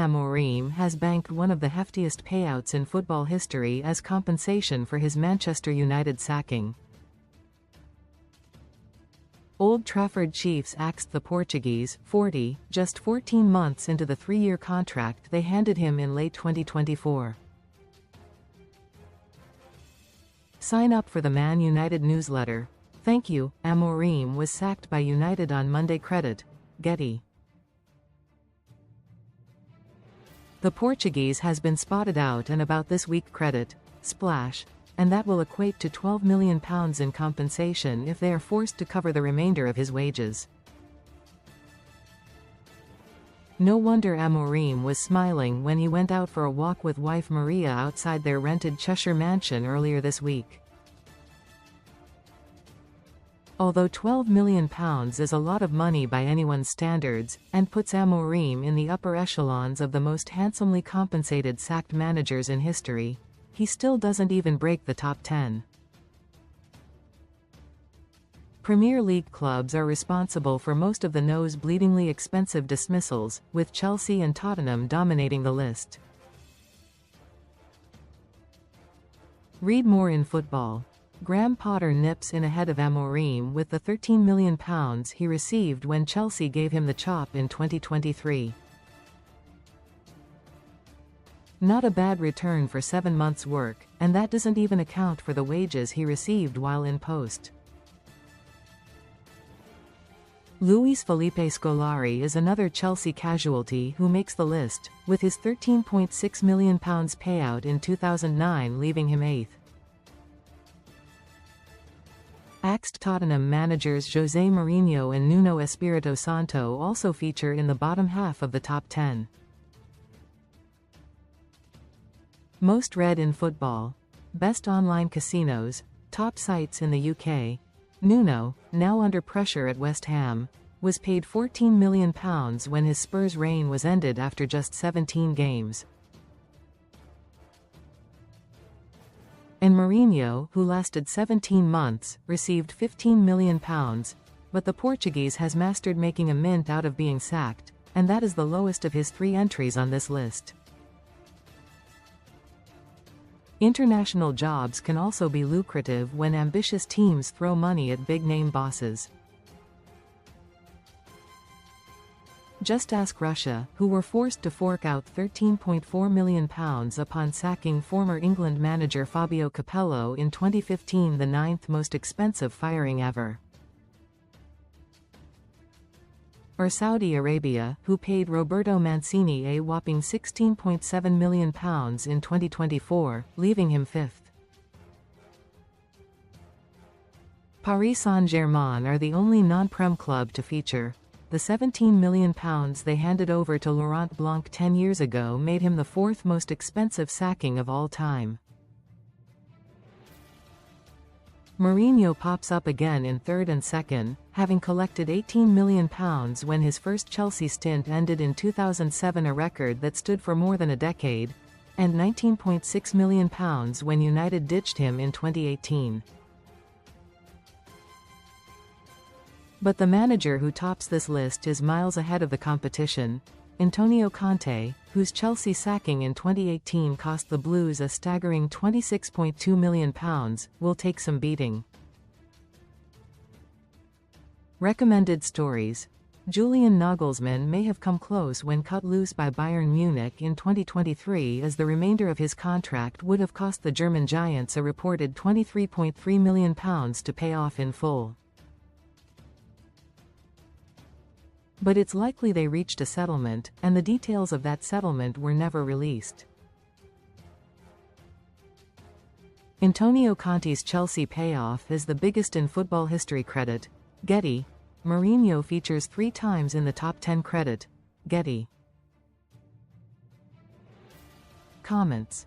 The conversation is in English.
Amorim has banked one of the heftiest payouts in football history as compensation for his Manchester United sacking. Old Trafford Chiefs axed the Portuguese, 40, just 14 months into the 3-year contract they handed him in late 2024. Sign up for the Man United newsletter. Thank you. Amorim was sacked by United on MondayCredit. Getty. The Portuguese has been spotted out and about this weekCredit splash, and that will equate to £12 million in compensation if they are forced to cover the remainder of his wages. No wonder Amorim was smiling when he went out for a walk with wife Maria outside their rented Cheshire mansion earlier this week. Although £12 million is a lot of money by anyone's standards, and puts Amorim in the upper echelons of the most handsomely compensated sacked managers in history, he still doesn't even break the top 10. Premier League clubs are responsible for most of the nose-bleedingly expensive dismissals, with Chelsea and Tottenham dominating the list. Read more in Football. Graham Potter nips in ahead of Amorim with the £13 million he received when Chelsea gave him the chop in 2023. Not a bad return for 7 months' work, and that doesn't even account for the wages he received while in post. Luis Felipe Scolari is another Chelsea casualty who makes the list, with his £13.6 million payout in 2009 leaving him 8th. Axed Tottenham managers José Mourinho and Nuno Espirito Santo also feature in the bottom half of the top 10. Most read in Football. Best online casinos, top sites in the UK. Nuno, now under pressure at West Ham, was paid £14 million when his Spurs reign was ended after just 17 games. And Mourinho, who lasted 17 months, received £15 million, but the Portuguese has mastered making a mint out of being sacked, and that is the lowest of his 3 entries on this list. International jobs can also be lucrative when ambitious teams throw money at big-name bosses. Just ask Russia, who were forced to fork out £13.4 million upon sacking former England manager Fabio Capello in 2015, the 9th most expensive firing ever. Or Saudi Arabia, who paid Roberto Mancini a whopping £16.7 million in 2024, leaving him 5th. Paris Saint-Germain are the only non-Prem club to feature. The £17 million they handed over to Laurent Blanc 10 years ago made him the 4th most expensive sacking of all time. Mourinho pops up again in 3rd and 2nd, having collected £18 million when his first Chelsea stint ended in 2007, a record that stood for more than a decade, and £19.6 million when United ditched him in 2018. But the manager who tops this list is miles ahead of the competition. Antonio Conte, whose Chelsea sacking in 2018 cost the Blues a staggering £26.2 million, will take some beating. Recommended stories. Julian Nagelsmann may have come close when cut loose by Bayern Munich in 2023, as the remainder of his contract would have cost the German giants a reported £23.3 million to pay off in full. But it's likely they reached a settlement, and the details of that settlement were never released. Antonio Conte's Chelsea payoff is the biggest in football history. Credit. Getty. Mourinho features 3 times in the top 10. Credit. Getty. Comments.